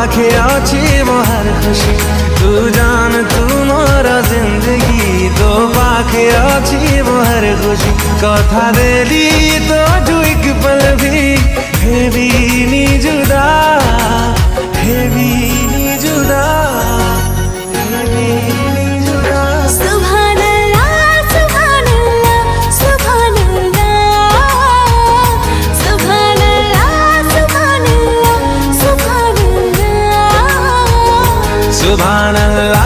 पाखे आछी वो हर खुशी तू जान तू मोरा जिंदगी तो पाखे आछी वो हर खुशी कथा देली तो जो एक पल भी हेवी नी जुदा हेवी नी जुदा हेवी नी जुदा सुभान अल्लाह सुभान अल्लाह सुभान अल्लाह सुभान अल्लाह सुभान अल्लाह सुभान अल्लाह सुभान अल्लाह